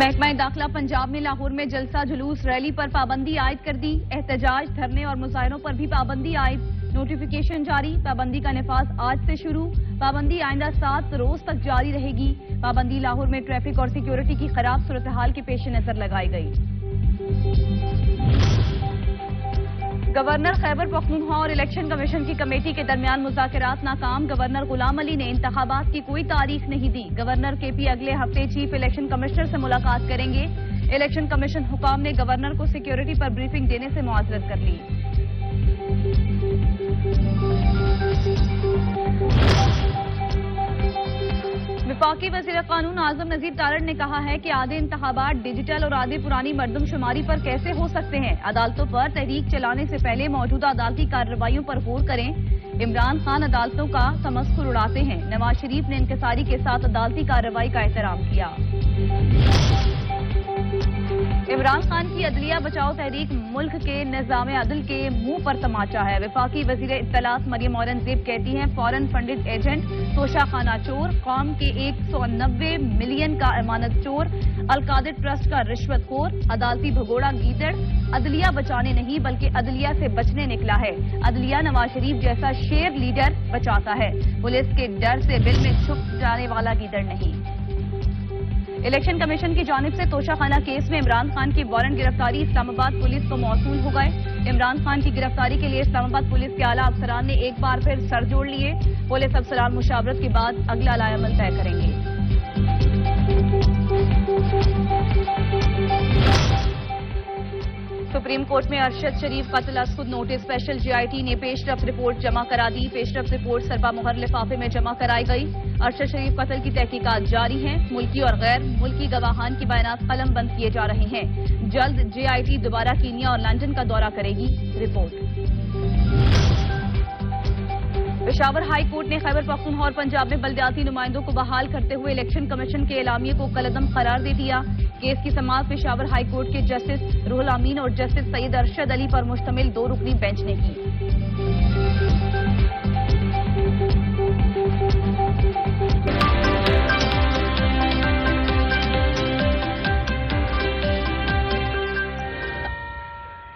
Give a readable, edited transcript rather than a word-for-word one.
محکمہ داخلہ پنجاب میں لاہور میں جلسہ جلوس ریلی پر پابندی عائد کر دی. احتجاج دھرنے اور مظاہروں پر بھی پابندی عائد. نوٹیفیکیشن جاری. پابندی کا نفاذ آج سے شروع. پابندی آئندہ 7 روز تک جاری رہے گی. پابندی لاہور میں ٹریفک اور سیکیورٹی کی خراب صورتحال کے پیش نظر لگائی گئی. گورنر خیبر پختونخوا اور الیکشن کمیشن کی کمیٹی کے درمیان مذاکرات ناکام. گورنر غلام علی نے انتخابات کی کوئی تاریخ نہیں دی. گورنر کے پی اگلے ہفتے چیف الیکشن کمشنر سے ملاقات کریں گے. الیکشن کمیشن حکام نے گورنر کو سیکیورٹی پر بریفنگ دینے سے معذرت کر لی. وفاقی وزیر قانون اعظم نذیر تارڑ نے کہا ہے کہ آدھے انتخابات ڈیجیٹل اور آدھے پرانی مردم شماری پر کیسے ہو سکتے ہیں. عدالتوں پر تحریک چلانے سے پہلے موجودہ عدالتی کارروائیوں پر غور کریں. عمران خان عدالتوں کا تمسخر اڑاتے ہیں. نواز شریف نے انکساری کے ساتھ عدالتی کارروائی کا احترام کیا. عمران خان کی عدلیہ بچاؤ تحریک ملک کے نظام عدل کے منہ پر تماچا ہے. وفاقی وزیر اطلاعات مریم اورنگزیب کہتی ہیں فورن فنڈڈ ایجنٹ، توشہ خانہ چور، قوم کے 190 ملین کا امانت چور، القادر ٹرسٹ کا رشوت خور، عدالتی بھگوڑا گیدڑ عدلیہ بچانے نہیں بلکہ عدلیہ سے بچنے نکلا ہے. عدلیہ نواز شریف جیسا شیر لیڈر بچاتا ہے. پولیس کے ڈر سے بل میں چھپ جانے والا گیدڑ نہیں. الیکشن کمیشن کی جانب سے توشہ خانہ کیس میں عمران خان کی وارنٹ گرفتاری اسلام آباد پولیس کو موصول ہو گئے. عمران خان کی گرفتاری کے لیے اسلام آباد پولیس کے اعلیٰ افسران نے ایک بار پھر سر جوڑ لیے. پولیس افسران مشاورت کے بعد اگلا لائحہ عمل طے کریں گے. سپریم کورٹ میں ارشد شریف قتل از خود notice. Special J I T نے پیش رفت رپورٹ جمع کرا دی. پیش رفت رپورٹ سربا مہر لفافے میں جمع کرائی گئی. ارشد شریف قتل کی تحقیقات جاری ہیں. ملکی اور غیر ملکی گواہان کی بیانات قلم بند کیے جا رہے ہیں. جلد جے آئی ٹی دوبارہ کینیا اور لندن کا دورہ کرے گی. رپورٹ. پشاور ہائی کورٹ نے خیبر پختونخوا اور پنجاب میں بلدیاتی نمائندوں کو بحال کرتے ہوئے الیکشن کمیشن کے اعلامیے کو کالعدم قرار دے دیا. کیس کی سماعت پشاور ہائی کورٹ کے جسٹس روح الامین اور جسٹس سید ارشد علی پر مشتمل 2 رکنی بینچ نے کی.